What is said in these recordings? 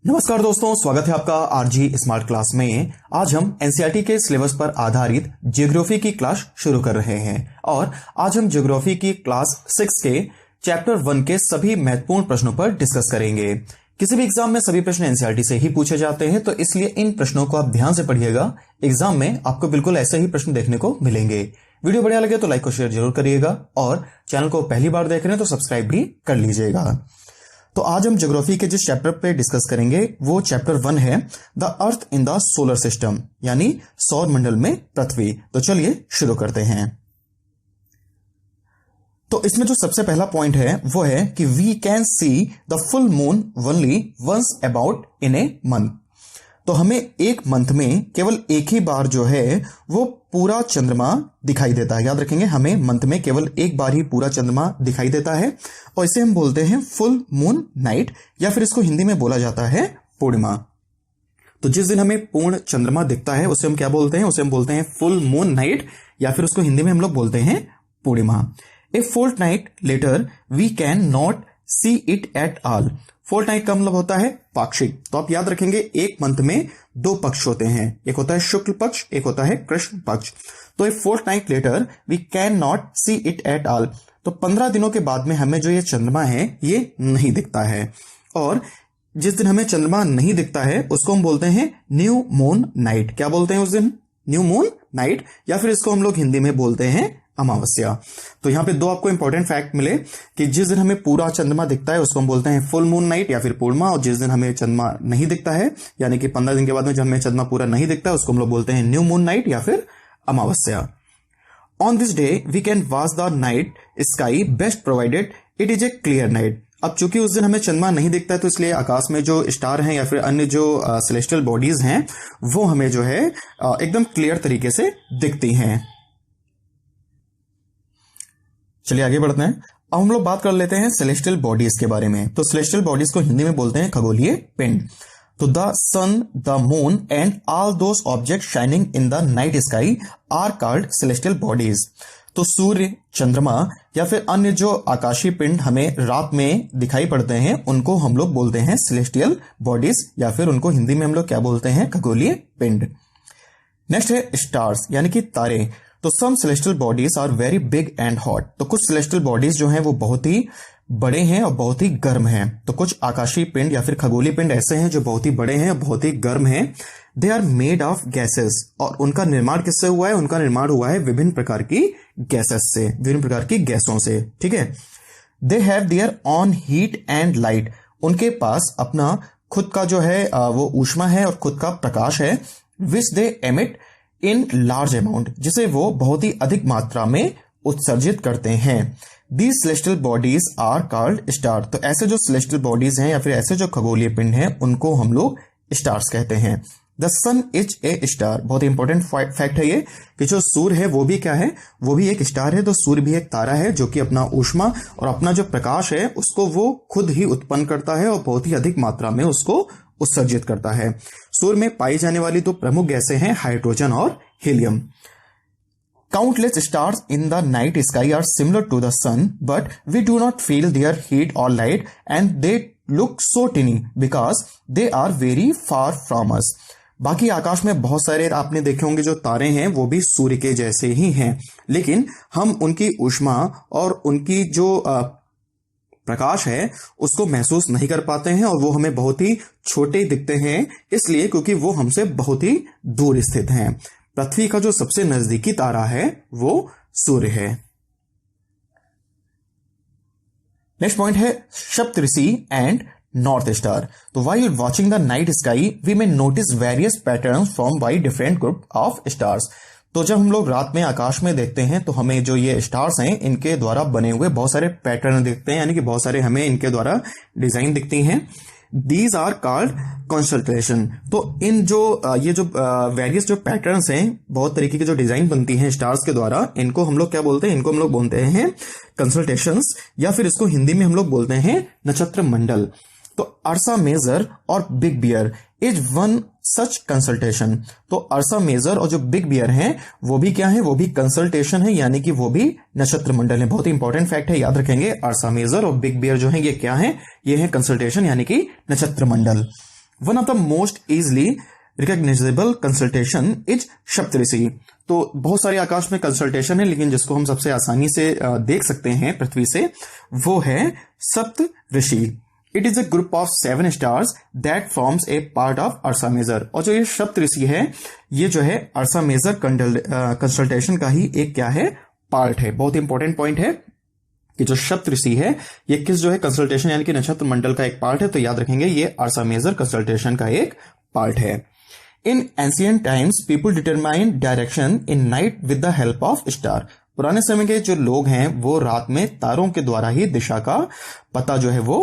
नमस्कार दोस्तों, स्वागत है आपका आरजी स्मार्ट क्लास में। आज हम एनसीईआरटी के सिलेबस पर आधारित ज्योग्राफी की क्लास शुरू कर रहे हैं और आज हम ज्योग्राफी की क्लास 6 के चैप्टर 1 के सभी महत्वपूर्ण प्रश्नों पर डिस्कस करेंगे। किसी भी एग्जाम में सभी प्रश्न एनसीईआरटी से ही पूछे जाते हैं, तो इसलिए इन प्रश्नों को आप ध्यान से पढ़िएगा। एग्जाम में आपको बिल्कुल ऐसे ही प्रश्न देखने को मिलेंगे। वीडियो बढ़िया लगे तो लाइक और शेयर जरूर करिएगा और चैनल को पहली बार देख रहे हैं तो सब्सक्राइब भी कर लीजिएगा। तो आज हम ज्योग्राफी के जिस चैप्टर पे डिस्कस करेंगे वो चैप्टर 1 है the earth in the solar system, यानी सौर मंडल में पृथ्वी। तो चलिए शुरू करते हैं। तो इसमें जो सबसे पहला पॉइंट है वो है कि we can see the full moon only once about in a month. तो हमें एक मंथ में केवल एक ही बार जो है वो पूरा चंद्रमा दिखाई देता है। याद रखेंगे, हमें मंथ में केवल एक बार ही पूरा चंद्रमा दिखाई देता है और इसे हम बोलते हैं फुल मून नाइट, या फिर इसको हिंदी में बोला जाता है पूर्णिमा। तो जिस दिन हमें पूर्ण चंद्रमा दिखता है उसे हम क्या बोलते हैं? उसे हम बोलते हैं फुल मून नाइट, या फिर उसको हिंदी में हम लोग बोलते हैं Purnima. A fortnight later we can not see it at all. Fortnight का मतलब होता है पाक्षिक। तो आप याद रखेंगे, एक मंथ में दो पक्ष होते हैं, एक होता है शुक्ल पक्ष, एक होता है कृष्ण पक्ष। तो a fortnight later we can not see it at all. तो 15 दिनों के बाद में हमें जो ये चंद्रमा है ये नहीं दिखता है, और जिस दिन हमें चंद्रमा नहीं दिखता है उसको हम बोलते हैं न्यू मून नाइट। क्या बोलते हैं उस दिन? न्यू मून नाइट, या फिर इसको हम लोग हिंदी में बोलते हैं अमावस्या। तो यहां पे दो आपको इंपॉर्टेंट फैक्ट मिले कि जिस दिन हमें पूरा चंद्रमा दिखता है उसको हम बोलते हैं फुल मून नाइट या फिर पूर्णिमा, और जिस दिन हमें चंद्रमा नहीं दिखता है यानी कि 15 दिन के बाद में जब हमें चंद्रमा पूरा नहीं दिखता है उसको हम लोग बोलते हैं न्यू मून नाइट या फिर अमावस्या। On this day we can watch the night sky best provided it is a clear night. अब चूंकि उस दिन हमें चंद्रमा नहीं दिखता है तो इसलिए आकाश में जो स्टार हैं या फिर अन्य जो सेलेस्टियल बॉडीज हैं वो हमें जो है एकदम क्लियर तरीके से दिखती हैं। चलिए आगे बढ़ते हैं। अब हम लोग बात कर लेते हैं सेलेस्टियल बॉडीज के बारे में। तो सेलेस्टियल बॉडीज को हिंदी में बोलते हैं खगोलीय पिंड। तो the sun, the moon and all those object shining in the night sky are called celestial bodies. तो सूर्य, चंद्रमा या फिर अन्य जो आकाशीय पिंड हमें रात में दिखाई पड़ते हैं उनको हम लोग बोलते हैं सेलेस्टियल बॉडीज, या फिर उनको हिंदी में हम लोग क्या बोलते हैं? खगोलीय पिंड। नेक्स्ट है स्टार्स, यानी कि तारे। तो some celestial bodies are very big and hot. तो कुछ सेलेस्टियल बॉडीज जो हैं वो बहुत ही बड़े हैं और बहुत ही गर्म हैं। तो कुछ आकाशीय पिंड या फिर खगोलीय पिंड ऐसे हैं जो बहुत ही बड़े हैं और बहुत ही गर्म हैं। They are made of gases, और उनका निर्माण किससे हुआ है? उनका निर्माण हुआ है विभिन्न प्रकार की गैसेस से, विभिन्न प्रकार की गैसों से। ठीक है। They have their own heat and light. उनके पास अपना खुद का जो है वो ऊष्मा है और खुद का प्रकाश है। Which they emit in large amount, जिसे वो बहुत ही अधिक मात्रा में उत्सर्जित करते हैं। These celestial bodies are called star. तो ऐसे जो सेलेस्टियल बॉडीज हैं या फिर ऐसे जो खगोलीय पिंड हैं उनको हम लोग स्टार्स कहते हैं। The sun is a star. बहुत इंपॉर्टेंट फैक्ट है ये कि जो सूर्य है वो भी क्या है? वो भी एक स्टार है। तो सूर्य भी एक तारा है जो कि अपना ऊष्मा और अपना जो प्रकाश है उसको वो खुद ही उत्पन्न करता है और बहुत ही अधिक मात्रा में उसको उत्सर्जित करता है। सूर्य में पाई जाने वाली दो प्रमुख गैसें हैं हाइड्रोजन और helium. Countless stars in the night sky are similar to the sun, but we do not feel their heat or light, and they look so tiny because they are very far from us. बाकी आकाश में बहुत सारे आपने देखे होंगे जो तारे हैं वो भी सूर्य के जैसे ही हैं, लेकिन हम उनकी ऊष्मा और उनकी जो प्रकाश है उसको महसूस नहीं कर पाते हैं और वो हमें बहुत ही छोटे दिखते हैं, इसलिए क्योंकि वो हमसे बहुत ही दूर स्थित हैं। पृथ्वी का जो सबसे नजदीकी तारा है वो सूर्य है। नेक्स्ट पॉइंट है सप्तऋषि एंड नॉर्थ स्टार। तो while watching the night sky we may notice various patterns from by different group of stars. तो जब हम लोग रात में आकाश में देखते हैं तो हमें जो ये स्टार्स हैं इनके द्वारा बने हुए बहुत सारे पैटर्न दिखते हैं, यानी कि बहुत सारे हमें इनके द्वारा डिजाइन दिखती हैं। These are called constellation. तो इन जो ये जो वेरियस जो पैटर्न्स हैं, बहुत तरीके की जो डिजाइन बनती हैं स्टार्स के द्वारा, इनको हम लोग क्या बोलते हैं? इनको हम लोग बोलते हैं कंसल्टेशंस, या फिर इसको हिंदी में हम लोग बोलते हैं नक्षत्र मंडल। तो अर्सा मेजर और big bear is one such consultation. तो अर्सा मेजर और जो बिग बियर हैं वो भी क्या है? वो भी कंसल्टेशन है, यानी कि वो भी नक्षत्र मंडल है। बहुत ही इंपॉर्टेंट फैक्ट है, याद रखेंगे। अर्सा मेजर और बिग बियर जो है ये क्या है? ये है कंसल्टेशन यानी कि नक्षत्र मंडल। One of the most easily recognizable constellation is Saptarishi. तो बहुत सारे आकाश में कंसल्टेशन है, लेकिन जिसको हम सबसे आसानी से देख सकते हैं पृथ्वी से, वो है Saptarishi. It is a group of 7 stars that forms a part of Ursa Major. और जो ये सप्तऋषि है, ये जो है अर्सा मेजर कंसल्टेशन का ही एक क्या है, पार्ट है। बहुत इंपॉर्टेंट पॉइंट है कि जो सप्तऋषि है ये किस जो है कंसल्टेशन यानी कि नक्षत्र मंडल का एक पार्ट है। तो याद रखेंगे ये अर्सा मेजर कंसल्टेशन का एक पार्ट है। In ancient times, people determine direction in night with the help of star. पुराने समय के जो लोग हैं वो रात में तारों के द्वारा ही दिशा का पता जो है वो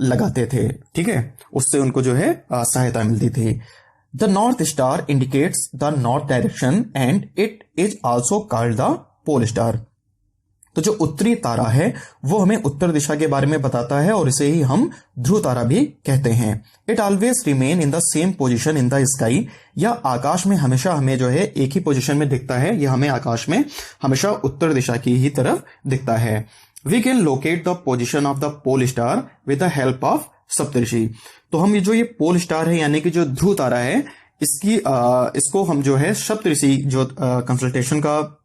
लगाते थे, ठीक है, उससे उनको जो है सहायता मिलती थी। The North Star indicates the north direction and it is also called the pole star. तो जो उत्तरी तारा है वो हमें उत्तर दिशा के बारे में बताता है और इसे ही हम ध्रुव तारा भी कहते हैं। It always remain in the same position in the sky. या आकाश में हमेशा हमें जो है एक ही पोजीशन में दिखता है, यह हमें आकाश में हमेशा उत्तर दिशा की ही तरफ दिखता है। We can locate the position of the pole star with the help of Saptarishi. तो हम ये जो ये पोल स्टार है यानी कि जो ध्रुव तारा है, इसको हम जो है सप्तऋषि जो कंसल्टेशन का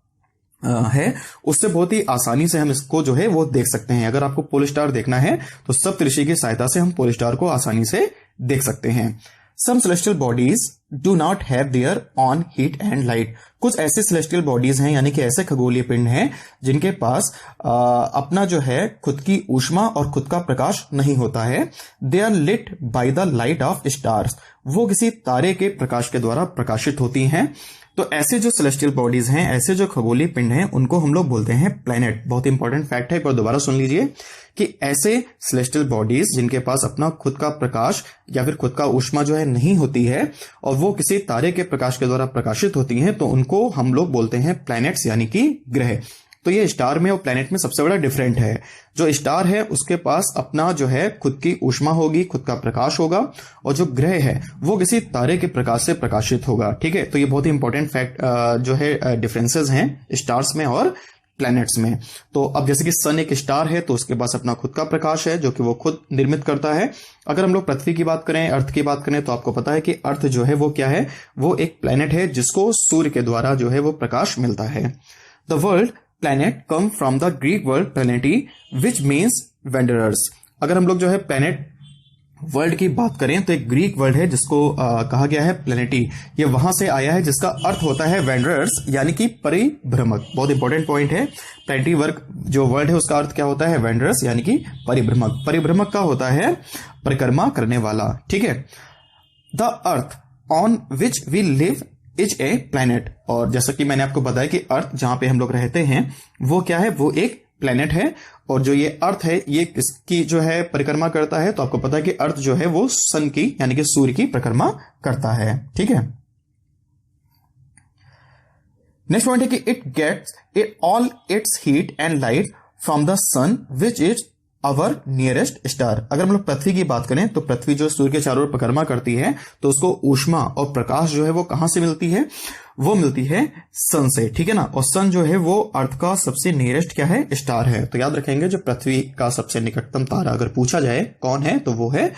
है उससे बहुत ही आसानी से हम इसको जो है वो देख सकते हैं। अगर आपको पोल स्टार देखना है तो सप्तऋषि की सहायता से हम पोल स्टार को आसानी से देख सकते हैं। Some celestial bodies do not have their own heat and light. कुछ ऐसे सेलेस्टियल बॉडीज हैं यानी कि ऐसे खगोलीय पिंड हैं जिनके पास अपना जो है खुद की ऊष्मा और खुद का प्रकाश नहीं होता है। They are lit by the light of stars. वो किसी तारे के प्रकाश के द्वारा प्रकाशित होती हैं। तो ऐसे जो सेलेस्टियल बॉडीज हैं, ऐसे जो खगोलीय पिंड हैं, उनको हम लोग बोलते हैं प्लैनेट। बहुत इंपॉर्टेंट फैक्ट है, एक बार दोबारा सुन लीजिए कि ऐसे सेलेस्टियल बॉडीज जिनके पास अपना खुद का प्रकाश या फिर खुद का ऊष्मा जो है नहीं होती है और वो किसी तारे के प्रकाश के द्वारा प्रकाशित होती हैं, तो उनको हम लोग बोलते हैं प्लैनेट्स यानी कि ग्रह। तो ये स्टार में और प्लैनेट में सबसे बड़ा डिफरेंट है। जो स्टार है उसके पास अपना जो है खुद की ऊष्मा होगी, खुद का प्रकाश होगा, और जो ग्रह है वो किसी तारे के प्रकाश से प्रकाशित होगा, ठीक है। तो ये बहुत ही इंपॉर्टेंट फैक्ट जो है डिफरेंसेस हैं स्टार्स में और प्लैनेट्स में। तो अब जैसे कि सन एक स्टार है तो उसके पास अपना खुद का प्रकाश है जो कि वो खुद निर्मित करता है। अगर हम लोग पृथ्वी की बात करें, अर्थ की बात करें, तो आपको पता है कि अर्थ जो है वो क्या है, वो एक प्लैनेट है जिसको सूर्य के द्वारा जो है वो प्रकाश मिलता है। The word planet come from the Greek word planetai which means wanderers. अगर हम लोग जो है प्लैनेट वर्ल्ड की बात करें तो एक ग्रीक वर्ड है जिसको कहा गया है प्लैनेटी। ये वहां से आया है जिसका अर्थ होता है वेंडरर्स यानी कि परिभ्रमक। बहुत इंपॉर्टेंट पॉइंट है। प्लैनेटी वर्ड जो वर्ड है उसका अर्थ क्या होता है, वेंडरर्स यानी कि परिभ्रमक। परिभ्रमक का होता है परिक्रमा करने वाला, ठीक है। The earth on which we live is a planet. और जैसा कि मैंने आपको बताया कि अर्थ जहां पे हम लोग रहते हैं वो क्या है, वो एक प्लैनेट है। और जो ये अर्थ है ये किसकी जो है परिक्रमा करता है, तो आपको पता है कि अर्थ जो है वो सन की यानी कि सूर्य की परिक्रमा करता है, ठीक है। नेक्स्ट पॉइंट है कि it gets all its heat and light from the sun which is our nearest star. अगर हम लोग पृथ्वी की बात करें तो पृथ्वी जो सूर्य के चारों ओर परिक्रमा करती है तो उसको ऊष्मा और प्रकाश जो है वो कहां से मिलती है, वो मिलती है सन से, ठीक है ना। और सन जो है वो अर्थ का सबसे नियरेस्ट क्या है, स्टार है। तो याद रखेंगे जो पृथ्वी का सबसे निकटतम तारा अगर पूछा जाए कौन है तो वो है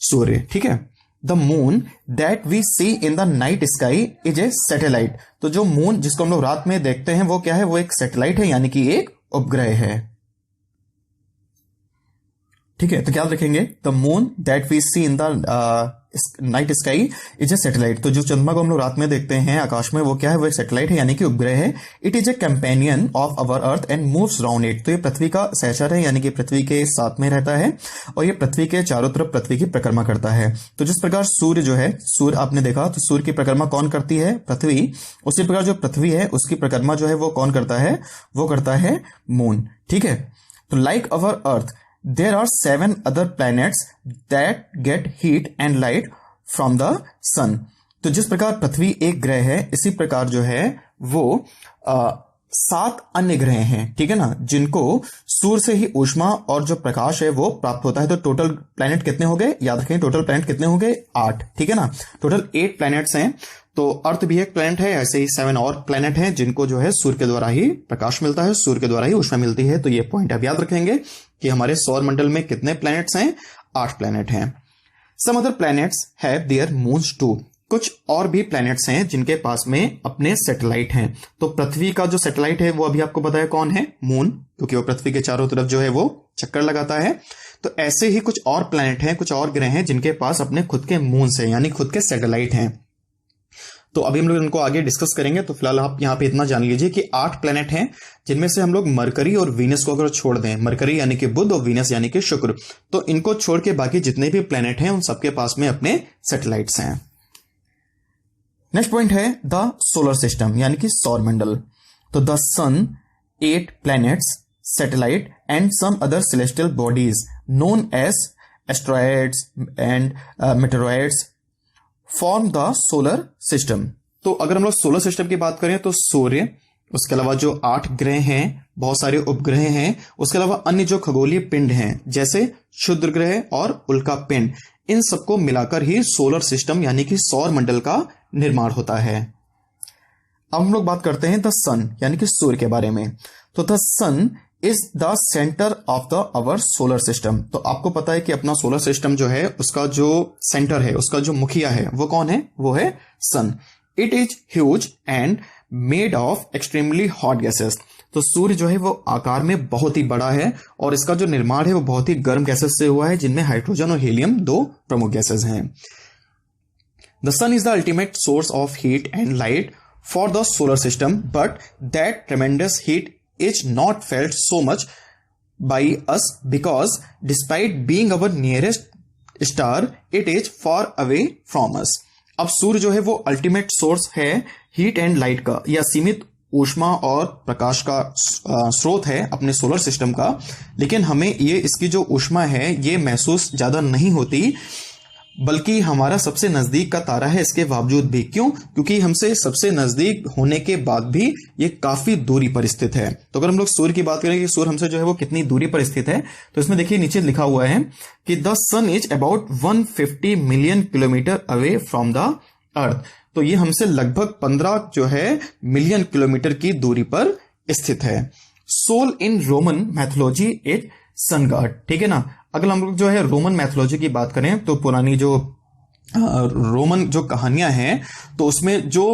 सूर्य, ठीक है। The moon that we see in the night sky is a satellite. तो जो मून जिसको हम लोग रात में देखते हैं वो क्या है, वो एक सैटेलाइट है यानी कि एक उपग्रह है, ठीक है। तो क्या रखेंगे, the moon that we see in the night sky is a satellite. तो जो चंद्रमा को हम लोग रात में देखते हैं आकाश में वो क्या है, वो एक सैटेलाइट है यानी कि उपग्रह है। It is A companion of our earth and moves round it. तो ये पृथ्वी का सहचर है यानी कि पृथ्वी के साथ में रहता है और ये पृथ्वी के चारों तरफ पृथ्वी की परिक्रमा करता है। तो जिस प्रकार सूर्य जो है, सूर्य आपने देखा तो सूर्य की परिक्रमा कौन करती है, पृथ्वी। उसी प्रकार जो पृथ्वी है उसकी परिक्रमा जो है वो कौन करता है, वो करता है मून, ठीक है। तो like our earth there are 7 other planets that get heat and light from the sun। तो जिस प्रकार पृथ्वी एक ग्रह है इसी प्रकार जो है वो 7 अन्य ग्रह हैं, ठीक है ना, जिनको सूर्य से ही ऊष्मा और जो प्रकाश है वो प्राप्त होता है। तो टोटल प्लैनेट कितने हो गए, याद रखें टोटल प्लैनेट कितने हो गए, 8, ठीक है ना। टोटल 8 प्लैनेट्स हैं। तो अर्थ भी एक प्लैनेट है, ऐसे ही 7 और प्लैनेट हैं जिनको जो है सूर्य के द्वारा ही प्रकाश मिलता है, सूर्य के द्वारा ही ऊष्मा मिलती है। तो ये पॉइंट आप याद रखेंगे कि हमारे सौर मंडल में कितने प्लैनेट्स हैं, 8 प्लैनेट हैं। Some other planets have their moons too, कुछ और भी प्लैनेट्स हैं जिनके पास में अपने सैटेलाइट हैं। तो पृथ्वी का जो सैटेलाइट है वो अभी आपको पता है कौन है, मून, क्योंकि वो पृथ्वी के चारों तरफ जो है वो चक्कर लगाता है। तो ऐसे ही कुछ और प्लैनेट हैं, कुछ और ग्रह हैं जिनके पास अपने खुद के मून्स हैं, यानी खुद के सैटेलाइट हैं। तो अभी हम लोग इनको आगे डिस्कस करेंगे। तो फिलहाल आप यहाँ पे इतना जान लीजिए कि 8 प्लैनेट हैं, जिनमें से हम लोग मरकरी और वीनस को अगर छोड़ दें, मरकरी यानी कि बुध और वीनस यानी कि शुक्र, तो इनको छोड़ के बाकी जितने भी प्लैनेट हैं उन सबके पास में अपने सैटेलाइट्स हैं। नेक्स्ट पॉइंट है द सोलर सिस्टम यानी कि सौर मंडल। तो the sun, 8 planets, satellite and some other celestial bodies known as asteroids and meteoroids form the solar system. तो अगर हम लोग सोलर सिस्टम की बात करें तो सूर्य, उसके अलावा जो 8 ग्रह हैं, बहुत सारे उपग्रह हैं, उसके अलावा अन्य जो खगोलीय पिंड हैं जैसे क्षुद्र ग्रह और उल्का पिंड, इन सबको मिलाकर ही सोलर सिस्टम यानी कि सौर मंडल का निर्माण होता है। अब हम लोग बात करते हैं द सन यानी कि सूर्य के बारे में। तो the sun is the centre of the our solar system. तो आपको पता है कि अपना सोलर सिस्टम जो है उसका जो सेंटर है, उसका जो मुखिया है वो कौन है, वो है sun. It is huge and made of extremely hot gases. तो सूर्य जो है वो आकार में बहुत ही बड़ा है और इसका जो निर्माण है वो बहुत ही गर्म गैसेस से हुआ है, जिनमें हाइड्रोजन और हीलियम 2 प्रमुख गैसेस हैं। The sun is the ultimate source of heat and light for the solar system, but that tremendous heat is not felt so much by us because despite being our nearest star it is far away from us। अब सूर्य जो है वो ultimate source है heat and light का, या सीमित ऊष्मा और प्रकाश का स्रोत है अपने सोलर सिस्टम का, लेकिन हमें ये इसकी जो ऊष्मा है ये महसूस ज्यादा नहीं होती, बल्कि हमारा सबसे नजदीक का तारा है इसके बावजूद भी। क्यों? क्योंकि हमसे सबसे नजदीक होने के बाद भी ये काफी दूरी पर स्थित है। तो अगर हम लोग सूर्य की बात करें कि सूर्य हमसे जो है वो कितनी दूरी पर स्थित है, तो इसमें देखिए नीचे लिखा हुआ है कि the sun is about 150 million kilometre away from the earth. तो ये हमसे लगभग 15 जो है मिलियन किलोमीटर की दूरी पर स्थित है। Sol in Roman mythology is sun god, ठीक है ना। अगर हम लोग जो है रोमन मैथोलॉजी की बात करें तो पुरानी जो रोमन जो कहानियां हैं तो उसमें जो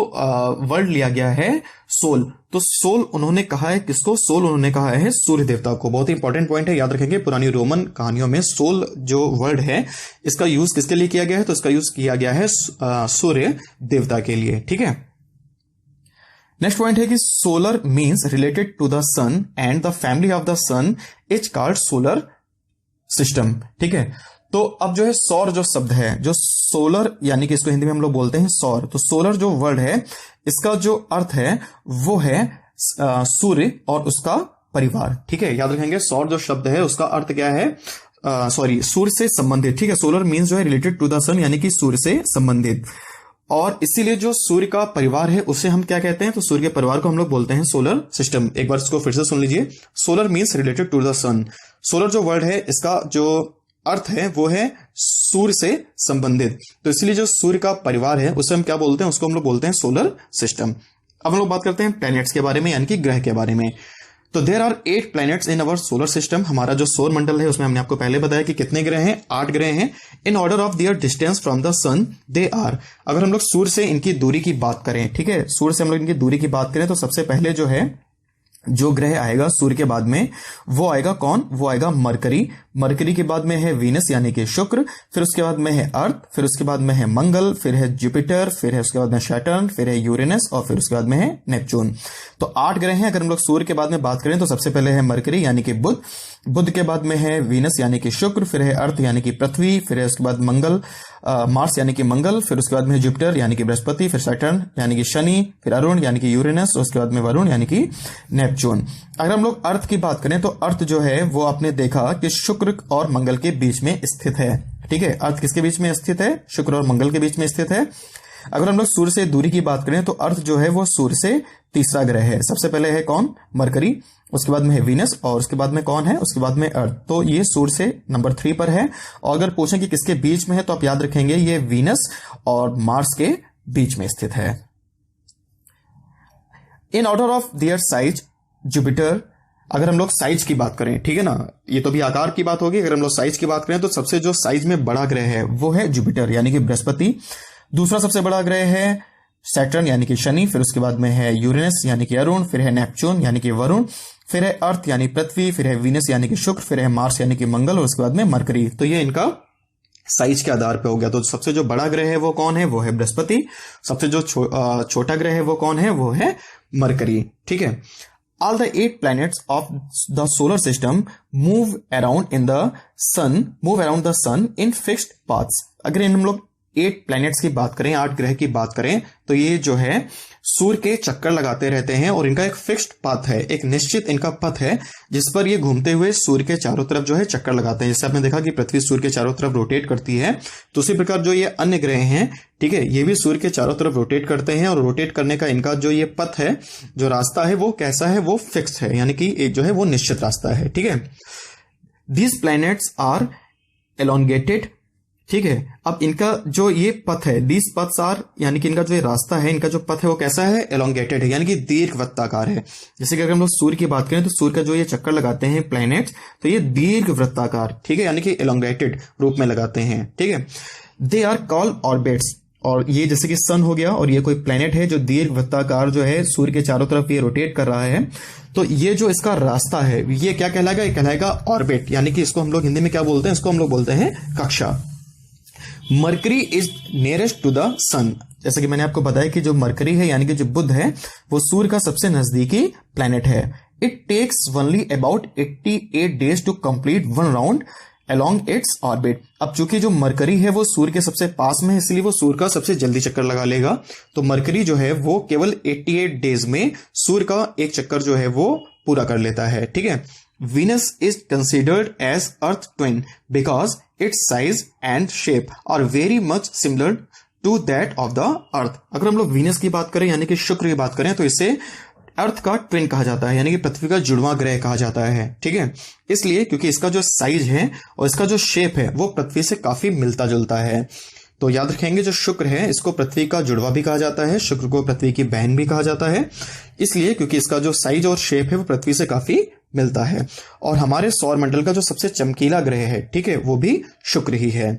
वर्ड लिया गया है सोल, तो सोल उन्होंने कहा है किसको, सोल उन्होंने कहा है सूर्य देवता को। बहुत ही इंपॉर्टेंट पॉइंट है, याद रखेंगे। पुरानी रोमन कहानियों में सोल जो वर्ड है इसका यूज किसके लिए किया गया है, तो इसका यूज किया गया है सूर्य देवता के लिए, ठीक है। नेक्स्ट पॉइंट है कि solar means related to the sun and the family of the sun is called solar system, ठीक है। तो अब जो है सौर जो शब्द है, जो सोलर यानी कि इसको हिंदी में हम लोग बोलते हैं सौर, तो सोलर जो वर्ड है इसका जो अर्थ है वो है सूर्य और उसका परिवार, ठीक है। याद रखेंगे सौर जो शब्द है उसका अर्थ क्या है, सूर्य से संबंधित, ठीक है। सोलर मीन्स जो है रिलेटेड टू द सन यानी कि सूर्य से संबंधित, और इसीलिए जो सूर्य का परिवार है उसे हम क्या कहते हैं, तो सूर्य के परिवार को हम लोग बोलते हैं सोलर सिस्टम। एक बार इसको फिर से सुन लीजिए। Solar means related to the sun. Solar जो वर्ड है इसका जो अर्थ है वो है सूर्य से संबंधित, तो इसलिए जो सूर्य का परिवार है उसे हम क्या बोलते हैं, उसको हम लोग बोलते हैं सोलर सिस्टम। अब हम लोग बात करते हैं प्लैनेट्स के बारे में यानी कि ग्रह के बारे में। तो there are 8 planets in our solar system. हमारा जो सौर मंडल है उसमें हमने आपको पहले बताया कि कितने ग्रह हैं, 8 ग्रह हैं। In order of their distance from the sun they are. अगर हम लोग सूर्य से इनकी दूरी की बात करें, ठीक है, सूर्य से हम लोग इनकी दूरी की बात करें तो सबसे पहले जो है जो ग्रह आएगा सूर्य के बाद में वो आएगा कौन, वो आएगा मरकरी। मरकरी के बाद में है वीनस यानी कि शुक्र, फिर उसके बाद में है अर्थ, फिर उसके बाद में है मंगल, फिर है जुपिटर, फिर है उसके बाद में सैटर्न, फिर है यूरेनस और फिर उसके बाद में है नेपच्यून। तो 8 ग्रह हैं। अगर हम लोग सूर्य के बाद में बात करें तो सबसे पहले है मरकरी यानी कि बुध, बुध के बाद में है वीनस यानी कि शुक्र, फिर है अर्थ यानी कि पृथ्वी, फिर है उसके बाद मंगल मार्स यानी कि मंगल, फिर उसके बाद में जुपिटर यानी कि बृहस्पति, फिर सैटर्न यानी कि शनि, फिर अरुण यानी कि यूरेनस और उसके बाद में वरुण यानी कि नेपच्यून। अगर हम लोग अर्थ की बात करें तो अर्थ जो है वो आपने देखा कि शुक्र और मंगल के बीच में स्थित है, ठीक है। अर्थ किसके बीच में स्थित है, शुक्र और मंगल के बीच में स्थित है। अगर हम लोग सूर्य से दूरी की बात करें तो अर्थ जो है वो सूर्य से तीसरा ग्रह है। सबसे पहले है कौन, मरकरी, उसके बाद में है वीनस और उसके बाद में कौन है, उसके बाद में अर्थ। तो ये सूर्य से नंबर 3 पर है। और अगर पूछें कि किसके बीच में है तो आप याद रखेंगे ये वीनस और मार्स के बीच में स्थित है। इन order of their size Jupiter अगर हम लोग साइज की बात करें, ठीक है ना, ये तो भी आकार की बात होगी। अगर हम लोग साइज की बात करें तो सबसे जो साइज में बड़ा ग्रह है वो है जुपिटर यानी कि बृहस्पति। दूसरा सबसे बड़ा ग्रह है सैटर्न यानी कि शनि, फिर उसके बाद में है यूरेनस यानी कि अरुण, फिर है नेपच्यून यानी कि वरुण, फिर है अर्थ यानी पृथ्वी, फिर है वीनस यानी कि शुक्र, फिर है मार्स यानी कि मंगल और उसके बाद में मरकरी। तो ये इनका साइज के आधार पे हो गया। तो सबसे जो बड़ा ग्रह है वो कौन है, वो है बृहस्पति। सबसे जो छोटा ग्रह है वो कौन है, वो है मरकरी। ठीक है। All the 8 planets of the solar system move around the sun in fixed paths। अगर हम लोग 8 प्लैनेट्स की बात करें, 8 ग्रह की बात करें, तो ये जो है सूर्य के चक्कर लगाते रहते हैं और इनका एक फिक्स्ड पाथ है, एक निश्चित इनका पथ है जिस पर ये घूमते हुए सूर्य के चारों तरफ जो है चक्कर लगाते हैं। जैसे आपने देखा कि पृथ्वी सूर्य के चारों तरफ रोटेट करती है, तो उसी प्रकार जो ये अन्य ग्रह हैं, ठीक है, ये भी सूर्य के चारों तरफ रोटेट करते हैं और रोटेट करने का इनका जो ये पथ है, जो रास्ता है, वो कैसा है, वो फिक्स है, यानी कि एक जो है वो निश्चित रास्ता है। ठीक है। These planets are elongated. ठीक है। अब इनका जो ये पथ है, दीज पथ्स आर, यानी कि इनका जो ये रास्ता है, इनका जो पथ है वो कैसा है, एलोंगेटेड है, यानी कि दीर्घवृत्ताकार है। जैसे कि अगर हम लोग सूर्य की बात करें तो सूर्य का जो ये चक्कर लगाते हैं प्लैनेट्स, तो ये दीर्घवृत्ताकार, ठीक है, यानी कि एलोंगेटेड रूप में लगाते हैं। ठीक है। They are called orbits. और ये जैसे कि सन हो गया और ये कोई प्लैनेट है जो दीर्घवृत्ताकार जो है सूर्य के चारों तरफ ये रोटेट कर रहा है, तो ये जो इसका रास्ता है ये क्या कहलाएगा, ये कहलाएगा ऑर्बिट, यानी कि इसको हम लोग हिंदी में क्या बोलते हैं, इसको हम लोग बोलते हैं कक्षा। Mercury is nearest to the sun. जैसे कि मैंने आपको बताया कि जो मरकरी है यानी कि जो बुध है वो सूर्य का सबसे नजदीकी प्लैनेट है। It takes only about 88 days to complete one round along its orbit. अब चूंकि जो मरकरी है वो सूर्य के सबसे पास में है, इसलिए वो सूर्य का सबसे जल्दी चक्कर लगा लेगा। तो मरकरी जो है वो केवल 88 डेज में सूर्य का एक चक्कर जो है वो पूरा कर लेता है। ठीक है। Venus is considered as Earth twin because its size and shape are very much similar to that of the Earth। अगर हम लोग वीनस की बात करें यानी कि शुक्र की बात करें तो इसे अर्थ का ट्विन कहा जाता है, यानी कि पृथ्वी का जुड़वा ग्रह कहा जाता है। ठीक है। इसलिए क्योंकि इसका जो साइज है और इसका जो शेप है वो पृथ्वी से काफी मिलता जुलता है। तो याद रखेंगे जो शुक्र है इसको पृथ्वी का जुड़वा भी कहा जाता है, शुक्र को पृथ्वी की बहन भी कहा जाता है, इसलिए क्योंकि इसका जो साइज और शेप है वो पृथ्वी से काफी मिलता है। और हमारे सौर मंडल का जो सबसे चमकीला ग्रह है, ठीक है, वो भी शुक्र ही है।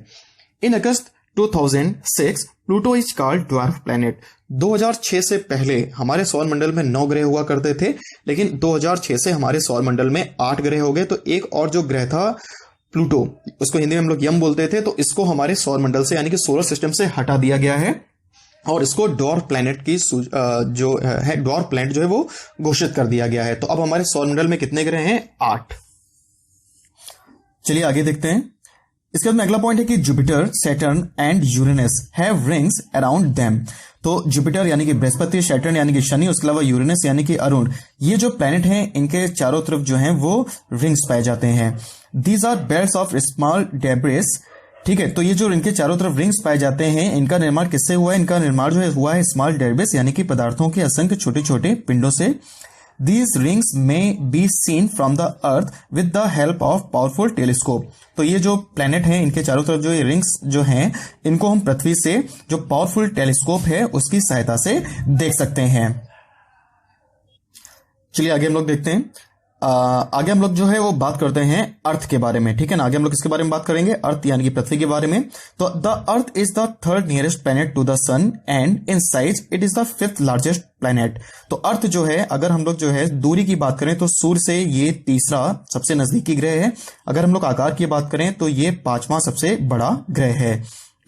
इन अगस्त 2006 Pluto is called dwarf planet. 2006 से पहले हमारे सौर मंडल में 9 ग्रह हुआ करते थे, लेकिन 2006 से हमारे सौर मंडल में 8 ग्रह हो गए। तो एक और जो ग्रह था प्लूटो, उसको हिंदी में हम लोग यम बोलते थे, तो इसको हमारे सौर मंडल से यानी कि सोलर सिस्टम से हटा दिया गया है और इसको डॉर्फ प्लैनेट की जो है डॉर्फ प्लैनेट जो है वो घोषित कर दिया गया है। तो अब हमारे सौर मंडल में कितने ग्रह हैं, 8। चलिए आगे देखते हैं। इसके बाद में अगला पॉइंट है कि Jupiter, Saturn and Uranus have rings around them. तो जुपिटर यानी कि बृहस्पति, सैटर्न यानी कि शनि, उसके अलावा यूरेनस यानी कि अरुण, ये जो प्लैनेट हैं इनके चारों तरफ जो हैं वो रिंग्स पाए जाते हैं। These are belts of small debris. ठीक है। तो ये जो इनके चारों तरफ रिंग्स पाए जाते हैं, इनका निर्माण किससे हुआ है, इनका निर्माण जो है हुआ है स्मॉल डेब्रिस यानी कि पदार्थों के असंख्य छोटे छोटे पिंडों से। These rings may be seen from the earth with the help of powerful telescope। तो ये जो प्लैनेट हैं इनके चारों तरफ जो ये रिंग्स जो हैं इनको हम पृथ्वी से जो पावरफुल टेलीस्कोप है उसकी सहायता से देख सकते हैं। चलिए आगे हम लोग देखते हैं। आगे हम लोग जो है वो बात करते हैं अर्थ के बारे में। ठीक है ना। आगे हम लोग किसके बारे में बात करेंगे, अर्थ यानी कि पृथ्वी के बारे में। तो the earth is the third nearest planet to the sun and in size it is the 5th largest planet. तो अर्थ जो है, अगर हम लोग जो है दूरी की बात करें तो सूर्य से ये तीसरा सबसे नजदीकी ग्रह है। अगर हम लोग आकार की बात करें तो ये 5वां सबसे बड़ा ग्रह है।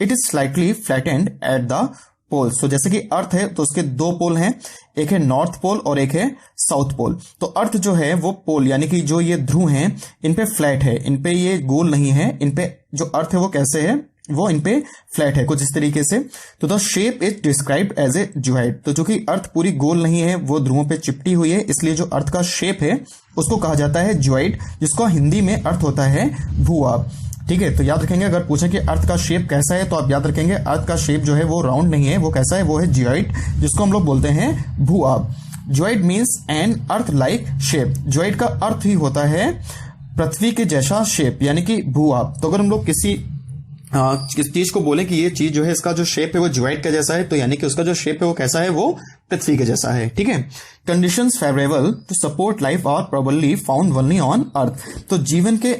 It is slightly flattened at the pole. So जैसे कि अर्थ है तो उसके 2 पोल हैं, एक है नॉर्थ पोल और एक है साउथ पोल। तो अर्थ जो है वो पोल यानी कि जो ये ध्रुव हैं इन पे फ्लैट है, इन पे ये गोल नहीं है, इन पे जो अर्थ है वो कैसे है, वो इन पे फ्लैट है कुछ इस तरीके से। तो the shape is described as a geoid. तो जो कि अर्थ पूरी गोल नहीं है, वो ध्रुवों पे चिपटी हुई है, इसलिए जो अर्थ का शेप है उसको कहा जाता है ज्वाइड, जिसको हिंदी में अर्थ होता है भूआ। ठीक है। तो याद रखेंगे अगर पूछें कि अर्थ का शेप कैसा है तो आप याद रखेंगे अर्थ का शेप जो है वो राउंड नहीं है, वो कैसा है, वो है जियोइड, जिसको हम लोग बोलते हैं भूआब। Geoid means an earth like shape. Geoid का अर्थ ही होता है पृथ्वी के जैसा शेप यानी कि भूआब। तो अगर हम लोग किसी किस चीज को बोले कि ये चीज जो है इसका जो शेप है वो ज्वाइंट का जैसा है, तो यानी कि उसका जो शेप है वो कैसा है, वो पृथ्वी के जैसा है। ठीक है। Conditions favourable to support life are probably found only on earth. तो जीवन के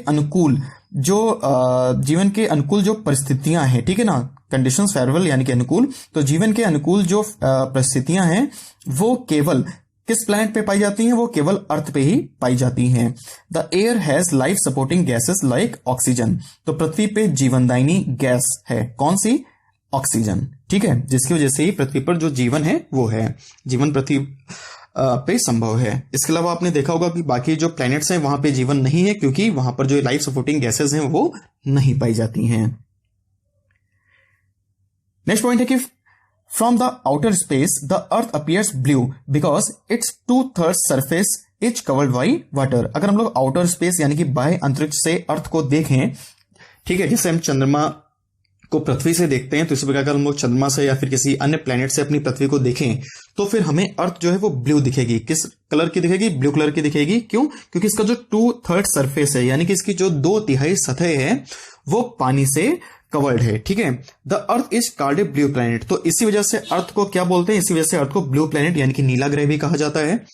अनुकूल जो परिस्थितियां हैं, ठीक है ना, कंडीशंस फेवरेबल यानी कि अनुकूल, तो जीवन के अनुकूल जो परिस्थितियां हैं वो केवल किस प्लैनेट पे पाई जाती हैं, वो केवल अर्थ पे ही पाई जाती हैं। The air has life supporting gases like oxygen. तो पृथ्वी पे जीवनदायिनी गैस है, कौन सी? ऑक्सीजन। ठीक है, जिसकी वजह से ही पृथ्वी पर जो जीवन है वो है, जीवन पृथ्वी पे संभव है। इसके अलावा आपने देखा होगा कि बाकी जो प्लैनेट्स हैं वहां पे जीवन नहीं है, क्योंकि वहां पर जो लाइफ सपोर्टिंग गैसेस हैं वो नहीं पाई जाती हैं। नेक्स्ट पॉइंट है कि From the outer space, the Earth appears blue because its 2/3 surface is covered by water. अगर हम लोग आउटर स्पेस यानी कि बाह्य अंतरिक्ष से अर्थ को देखें, ठीक है, जैसे हम चंद्रमा को पृथ्वी से देखते हैं, तो इसी प्रकार अगर हम लोग चंद्रमा से या फिर किसी अन्य प्लेनेट से अपनी पृथ्वी को देखें तो फिर हमें अर्थ जो है वो ब्लू दिखेगी। किस कलर की दिखेगी? ब्लू कलर की दिखेगी। क्यों? क्योंकि इसका जो 2/3 सरफेस है यानी कि इसकी जो 2/3 सतह है वो पानी से कवर्ड है। ठीक है। The earth is called a blue planet. तो इसी वजह से अर्थ को क्या बोलते हैं? इसी वजह से अर्थ को ब्लू प्लैनेट यानी कि नीला ग्रह भी कहा जाता है।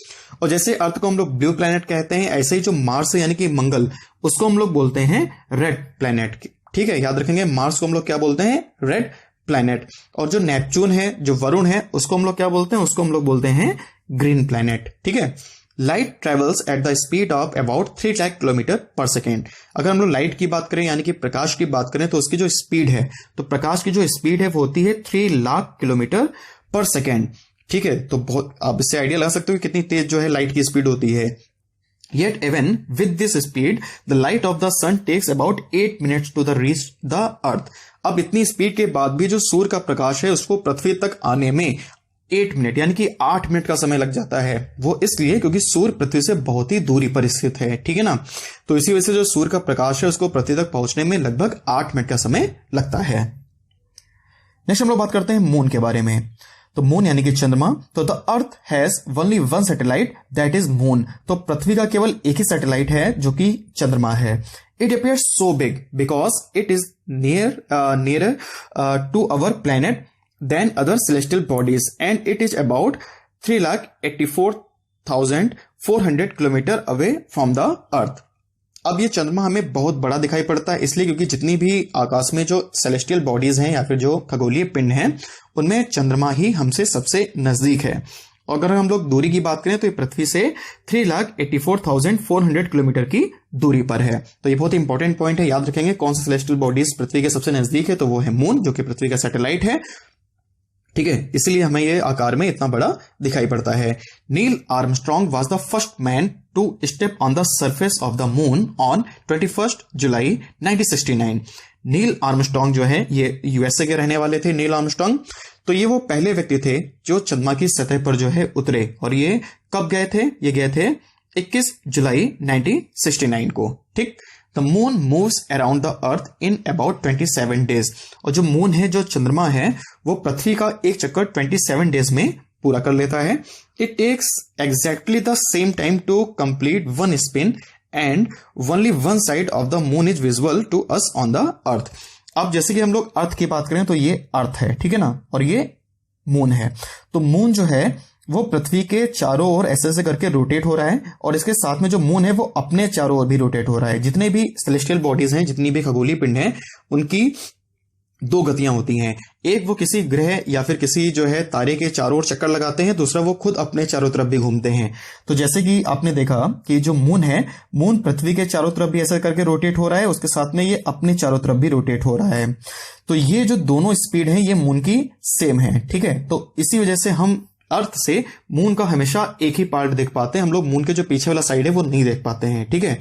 और जैसे अर्थ को हम लोग ब्लू प्लैनेट कहते हैं, ऐसे ही जो मार्स है यानी कि मंगल, उसको हम लोग बोलते हैं रेड प्लैनेट। ठीक है, याद रखेंगे, मार्स को हम लोग क्या बोलते हैं? Red planet. और जो नेपच्यून है, जो वरुण है, उसको हम लोग क्या बोलते हैं? उसको हम लोग बोलते हैं ग्रीन प्लैनेट। ठीक है। Light travels at the speed of about 3 lakh kilometre पर सेकेंड। अगर हम लोग लाइट की बात करें यानी कि प्रकाश की बात करें तो उसकी जो स्पीड है, तो प्रकाश की जो स्पीड है वो होती है 3 लाख किलोमीटर पर सेकेंड। ठीक है, तो बहुत आप इससे आइडिया लगा सकते हो कि कितनी तेज जो है लाइट की स्पीड होती है। Yet even with this speed, the light of the sun takes about 8 minutes to the reach the earth. अब इतनी स्पीड के बाद भी जो सूर्य का प्रकाश है उसको पृथ्वी तक आने में 8 मिनट यानी कि 8 मिनट का समय लग जाता है। वो इसलिए क्योंकि सूर्य पृथ्वी से बहुत ही दूरी पर स्थित है। ठीक है ना, तो इसी वजह से जो सूर्य का प्रकाश है उसको पृथ्वी तक पहुंचने में लगभग 8 मिनट का समय लगता है। नेक्स्ट हम लोग बात करते हैं मून के बारे में। तो मून यानी कि चंद्रमा। तो the earth has only one satellite that is moon. तो पृथ्वी का केवल एक ही सैटेलाइट है जो कि चंद्रमा है। It appears so big because it is near to our planet than other celestial bodies and it is about 3,84,400 kilometer away from the earth. अब ये चंद्रमा हमें बहुत बड़ा दिखाई पड़ता है इसलिए क्योंकि जितनी भी आकाश में जो सेलेस्टियल बॉडीज हैं या फिर जो खगोलीय पिंड हैं उनमें चंद्रमा ही हमसे सबसे नजदीक है। और अगर हम लोग दूरी की बात करें तो ये पृथ्वी से 3,84,400 किलोमीटर की दूरी पर है। तो ये बहुत ही इंपॉर्टेंट पॉइंट है, याद रखेंगे कौन सा सेलेस्टियल बॉडीज पृथ्वी के सबसे नजदीक है, तो वो है मून जो कि पृथ्वी का सैटेलाइट है। ठीक है, इसलिए हमें ये आकार में इतना बड़ा दिखाई पड़ता है। Neil Armstrong was the first man to step on the surface of the moon on 21 July 1969। Neil Armstrong जो है ये यूएसए के रहने वाले थे। नील आर्मस्ट्रॉन्ग, तो ये वो पहले व्यक्ति थे जो चंद्रमा की सतह पर जो है उतरे। और ये कब गए थे? ये गए थे 21 जुलाई 1969 को। ठीक। The moon moves around the earth in about 27 days. और जो मून है, जो चंद्रमा है, वो पृथ्वी का एक चक्कर 27 डेज में पूरा कर लेता है। It takes exactly the same time to complete one spin and only one side of the moon is visible to us on the earth. अब जैसे कि हम लोग अर्थ की बात करें तो ये अर्थ है, ठीक है ना, और ये मून है। तो मून जो है वो पृथ्वी के चारों ओर ऐसे ऐसे करके रोटेट हो रहा है और इसके साथ में जो मून है वो अपने चारों ओर भी रोटेट हो रहा है। जितने भी सेलेस्टियल बॉडीज हैं, जितनी भी खगोलीय पिंड हैं, उनकी दो गतियां होती हैं। एक वो किसी ग्रह या फिर किसी जो है तारे के चारों ओर चक्कर लगाते हैं, दूसरा वो खुद अपने चारों तरफ भी घूमते हैं। तो जैसे कि आपने देखा कि जो मून है, मून पृथ्वी के चारों तरफ भी ऐसा करके रोटेट हो रहा है, उसके साथ में ये अपने चारों तरफ भी रोटेट हो रहा है। तो ये जो दोनों स्पीड है ये मून की सेम है। ठीक है, तो इसी वजह से हम अर्थ से मून का हमेशा एक ही पार्ट देख पाते हैं, हम लोग मून के जो पीछे वाला साइड है वो नहीं देख पाते हैं। ठीक है,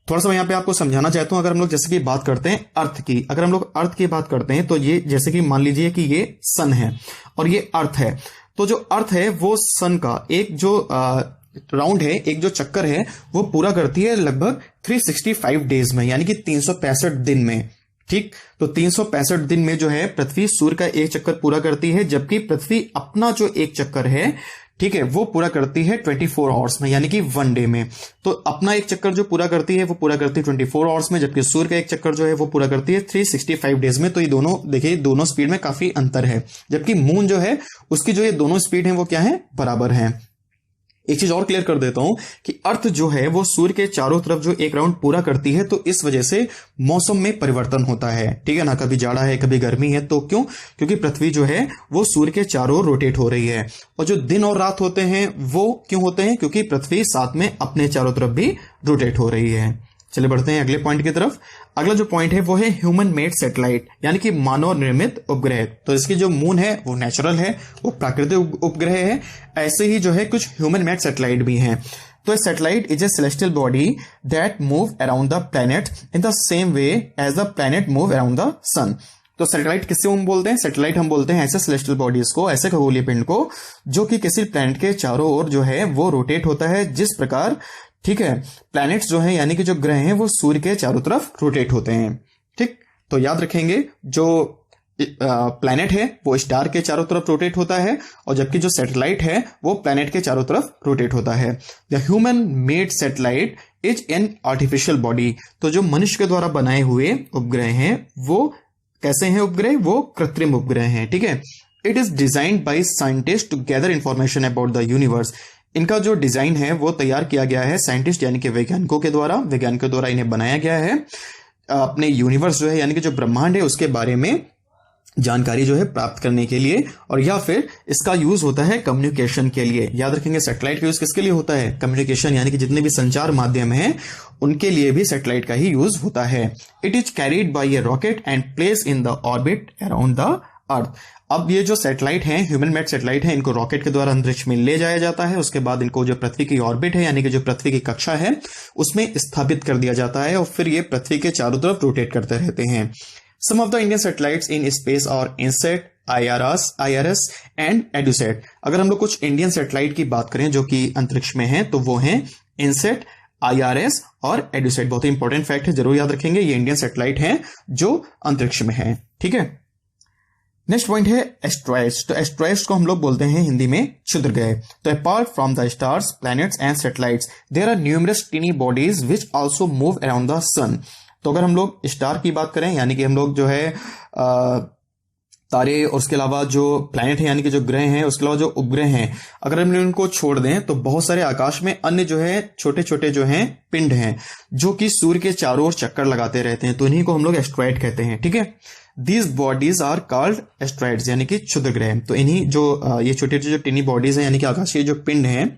थोड़ा सा मैं यहाँ पे आपको समझाना चाहता हूं। अगर हम लोग जैसे कि बात करते हैं अर्थ की, अगर हम लोग अर्थ की बात करते हैं तो ये जैसे कि मान लीजिए कि ये सन है और ये अर्थ है। तो जो अर्थ है वो सन का एक जो राउंड है, एक जो चक्कर है, वो पूरा करती है लगभग 365 डेज में, यानी कि 365 दिन में। ठीक, तो 365 दिन में जो है पृथ्वी सूर्य का एक चक्कर पूरा करती है, जबकि पृथ्वी अपना जो एक चक्कर है ठीक है, वो पूरा करती है 24 आवर्स में, यानी कि 1 डे में। तो अपना एक चक्कर जो पूरा करती है वो पूरा करती है 24 आवर्स में, जबकि सूर्य का एक चक्कर जो है वो पूरा करती है 365 डेज में। तो ये दोनों देखिए, दोनों स्पीड में काफी अंतर है, जबकि मून जो है उसकी जो ये दोनों स्पीड है वो क्या है, बराबर है। एक चीज और क्लियर कर देता हूं कि अर्थ जो है वो सूर्य के चारों तरफ जो एक राउंड पूरा करती है, तो इस वजह से मौसम में परिवर्तन होता है, ठीक है ना। कभी जाड़ा है, कभी गर्मी है, तो क्यों? क्योंकि पृथ्वी जो है वो सूर्य के चारों ओर रोटेट हो रही है। और जो दिन और रात होते हैं वो क्यों होते हैं? क्योंकि पृथ्वी साथ में अपने चारों तरफ भी रोटेट हो रही है। चलिए बढ़ते हैं अगले पॉइंट की तरफ। अगला जो पॉइंट है वो है ह्यूमन मेड सैटेलाइट, यानी कि मानव निर्मित उपग्रह। तो इसकी जो मून है वो नेचुरल है, वो प्राकृतिक उपग्रह है। ऐसे ही जो है कुछ ह्यूमन मेड सैटेलाइट भी हैं। तो a satellite is a celestial body that move around the planet in the same way as the planet move around the sun. तो सैटेलाइट किससे हम बोलते हैं? सैटेलाइट हम बोलते हैं ऐसे सेलेस्टियल बॉडीज को, ऐसे खगोलीय पिंड को जो कि किसी प्लैनेट के चारों ओर जो है वो रोटेट होता है, जिस प्रकार, ठीक है, प्लैनेट्स जो है यानी कि जो ग्रह हैं वो सूर्य के चारों तरफ रोटेट होते हैं। ठीक, तो याद रखेंगे जो प्लैनेट है वो स्टार के चारों तरफ रोटेट होता है, और जबकि जो सैटेलाइट है वो प्लैनेट के चारों तरफ रोटेट होता है। The human made satellite is an artificial body. तो जो मनुष्य के द्वारा बनाए हुए उपग्रह हैं वो कैसे हैं उपग्रह? वो कृत्रिम उपग्रह हैं, ठीक है। It is designed by scientist to gather information about the universe. इनका जो डिजाइन है वो तैयार किया गया है साइंटिस्ट यानी कि वैज्ञानिकों के द्वारा इन्हें बनाया गया है, अपने यूनिवर्स जो है यानी कि जो ब्रह्मांड है उसके बारे में जानकारी जो है प्राप्त करने के लिए, और या फिर इसका यूज होता है कम्युनिकेशन के लिए। याद रखेंगे सैटेलाइट का यूज किसके लिए होता है? कम्युनिकेशन, यानी कि जितने भी संचार माध्यम हैं उनके लिए भी सैटेलाइट का ही यूज होता है। It is carried bye A rocket and place in the orbit around the earth. अब ये जो सैटेलाइट हैं, ह्यूमन मेड सैटेलाइट हैं, इनको रॉकेट के द्वारा अंतरिक्ष में ले जाया जाता है। उसके बाद इनको जो पृथ्वी की ऑर्बिट है यानी कि जो पृथ्वी की कक्षा है उसमें स्थापित कर दिया जाता है, और फिर ये पृथ्वी के चारों तरफ रोटेट करते रहते हैं। Some of the Indian satellites in space और इनसेट, IRS एंड एडुसेट। अगर हम लोग कुछ इंडियन सैटेलाइट की बात करें जो कि अंतरिक्ष में हैं, तो वो हैं इनसेट, IRS और एडुसेट। बहुत ही इंपॉर्टेंट फैक्ट है, जरूर याद रखेंगे, ये इंडियन सैटेलाइट हैं जो अंतरिक्ष में है, ठीक है। नेक्स्ट पॉइंट है एस्ट्रॉइड्स। तो एस्ट्रॉइड्स को हम लोग बोलते हैं हिंदी में क्षुद्रग्रह। तो apart from the stars, planets and satellites there are numerous tiny bodies which also move around the sun. तो अगर हम लोग स्टार की बात करें यानी कि हम लोग जो है तारे और उसके अलावा जो प्लैनेट है यानी कि जो ग्रह हैं, उसके अलावा जो उपग्रह हैं, अगर हम इनको छोड़ दें तो बहुत सारे आकाश में अन्य जो है छोटे छोटे जो हैं पिंड हैं जो कि सूर्य के चारों ओर चक्कर लगाते रहते हैं, तो इन्हीं को हम लोग एस्ट्रॉइड कहते हैं, ठीक है। These bodies are called asteroids यानी कि क्षुद्र ग्रह। तो इन्हीं जो ये छोटे छोटे जो टिनी बॉडीज हैं यानी कि आकाशीय जो पिंड हैं,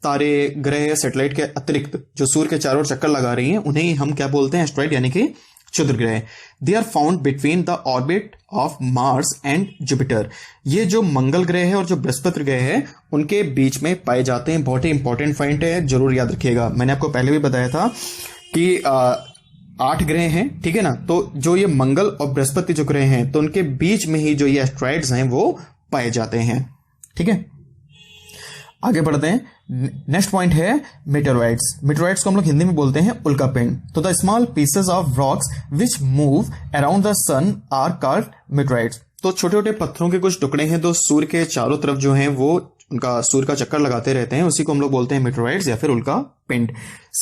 तारे, ग्रह, सैटेलाइट के अतिरिक्त जो सूर्य के चारों ओर चक्कर लगा रही हैं, उन्हें हम क्या बोलते हैं? एस्ट्रॉइड यानी कि क्षुद्र ग्रह। They are found between the orbit of Mars and Jupiter. ये जो मंगल ग्रह है और जो बृहस्पति ग्रह है उनके बीच में पाए जाते हैं। बहुत ही इंपॉर्टेंट पॉइंट है, जरूर याद रखिएगा। मैंने आपको पहले भी बताया था कि 8 ग्रह हैं, ठीक है ना। तो जो ये मंगल और बृहस्पति जो ग्रह हैं तो उनके बीच में ही जो ये एस्ट्रॉइड्स हैं वो पाए जाते हैं, ठीक है। आगे बढ़ते हैं। नेक्स्ट पॉइंट है मेटेरॉइड्स। मेटेरॉइड्स को हम लोग हिंदी में बोलते हैं उल्कापिंड। तो the small pieces of rocks which move around the sun are called meteoroids. तो छोटे छोटे पत्थरों के कुछ टुकड़े हैं तो सूर्य के चारों तरफ जो हैं वो उनका सूर्य का चक्कर लगाते रहते हैं, उसी को हम लोग बोलते हैं मेटेरॉइड्स या फिर उल्कापिंड।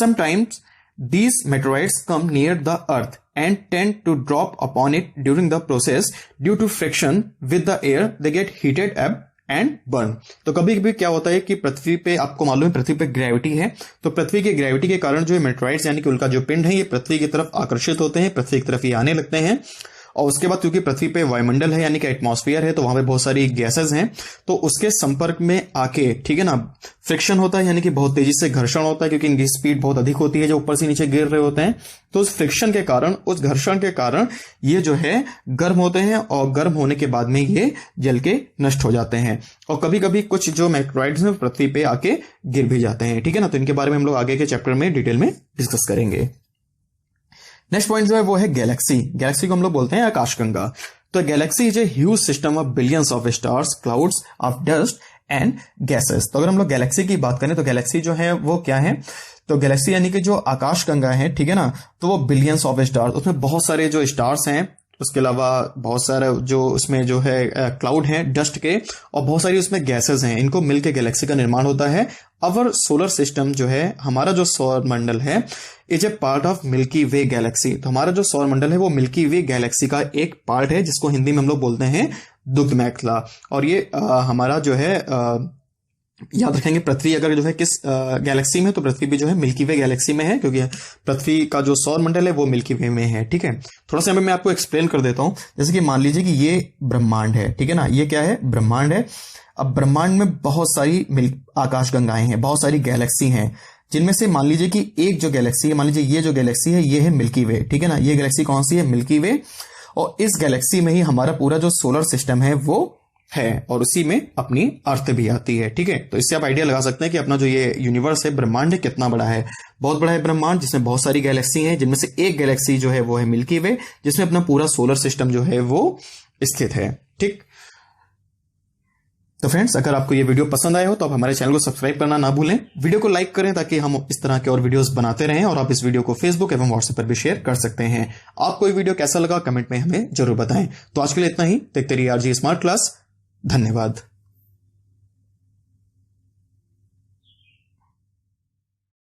Sometimes these meteorites come near the earth and tend to drop upon it during the process. Due to friction with the air, they get heated up and burn. तो कभी कभी क्या होता है कि पृथ्वी पे, आपको मालूम है पृथ्वी पे ग्रेविटी है, तो पृथ्वी की ग्रेविटी के कारण जो मेटेरॉइड्स यानी कि उनका जो पिंड है ये पृथ्वी की तरफ आकर्षित होते हैं, पृथ्वी की तरफ ये आने लगते हैं। और उसके बाद क्योंकि पृथ्वी पे वायुमंडल है यानी कि एटमॉस्फेयर है, तो वहां पे बहुत सारी गैसेस हैं, तो उसके संपर्क में आके, ठीक है ना, फ्रिक्शन होता है यानी कि बहुत तेजी से घर्षण होता है, क्योंकि इनकी स्पीड बहुत अधिक होती है जो ऊपर से नीचे गिर रहे होते हैं। तो उस फ्रिक्शन के कारण, उस घर्षण के कारण ये जो है गर्म होते हैं, और गर्म होने के बाद में ये जल के नष्ट हो जाते हैं। और कभी कभी कुछ जो मेटेरॉइड्स हैं पृथ्वी पे आके गिर भी जाते हैं, ठीक है ना। तो इनके बारे में हम लोग आगे के चैप्टर में डिटेल में डिस्कस करेंगे। नेक्स्ट पॉइंट जो है वो है गैलेक्सी। गैलेक्सी को हम लोग बोलते हैं आकाशगंगा। तो Galaxy is a huge system of billions of stars, clouds of dust and gases. तो अगर हम लोग गैलेक्सी की बात करें तो गैलेक्सी जो है वो क्या है? तो गैलेक्सी यानी कि जो आकाशगंगा है, ठीक है ना, तो वो बिलियंस ऑफ स्टार्स, उसमें बहुत सारे जो स्टार्स हैं उसके अलावा बहुत सारे जो उसमें जो है क्लाउड हैं डस्ट के, और बहुत सारी उसमें गैसेस हैं, इनको मिलकर गैलेक्सी का निर्माण होता है। अवर सोलर सिस्टम जो है, हमारा जो सौर मंडल है, is a part of milky way Galaxy. तो हमारा जो सौर मंडल है वो मिल्की वे गैलेक्सी का एक पार्ट है, जिसको हिंदी में हम लोग बोलते हैं दुग्ध मेखला। और ये हमारा जो है याद रखेंगे, पृथ्वी अगर जो है किस गैलेक्सी में, तो पृथ्वी भी जो है मिल्की वे गैलेक्सी में है, क्योंकि पृथ्वी का जो सौर मंडल है वो मिल्की वे में है। ठीक है, थोड़ा सा मैं आपको एक्सप्लेन कर देता हूं। जैसे कि मान लीजिए कि ये ब्रह्मांड है, ठीक है ना, ये क्या है, ब्रह्मांड है। अब ब्रह्मांड में बहुत सारी आकाशगंगाएं हैं, बहुत सारी गैलेक्सी हैं, जिनमें से मान लीजिए कि एक जो गैलेक्सी है, मान लीजिए ये जो गैलेक्सी है ये है मिल्की वे, ठीक है ना, ये गैलेक्सी कौन सी है, मिल्की वे। और इस गैलेक्सी में ही हमारा पूरा जो सोलर सिस्टम है वो है, और उसी में अपनी अर्थ भी आती है। ठीक है, तो इससे आप आइडिया लगा सकते हैं कि अपना जो ये यूनिवर्स है, ब्रह्मांड है, कितना बड़ा है। बहुत बड़ा है ब्रह्मांड, जिसमें बहुत सारी गैलेक्सी हैं, जिनमें से एक गैलेक्सी जो है वो है मिल्की वे, जिसमें अपना पूरा सोलर सिस्टम जो है वो स्थित है। ठीक, तो फ्रेंड्स, अगर आपको ये वीडियो पसंद आया हो तो आप हमारे चैनल को सब्सक्राइब करना ना भूलें, वीडियो को लाइक करें ताकि हम इस तरह के और वीडियोस बनाते रहें, और आप इस वीडियो को फेसबुक एवं व्हाट्सएप पर भी शेयर कर सकते हैं। आपको ये वीडियो कैसा लगा कमेंट में हमें जरूर बताएं। तो आज के लिए इतना ही, देखते रहिए आरजी स्मार्ट क्लास। धन्यवाद।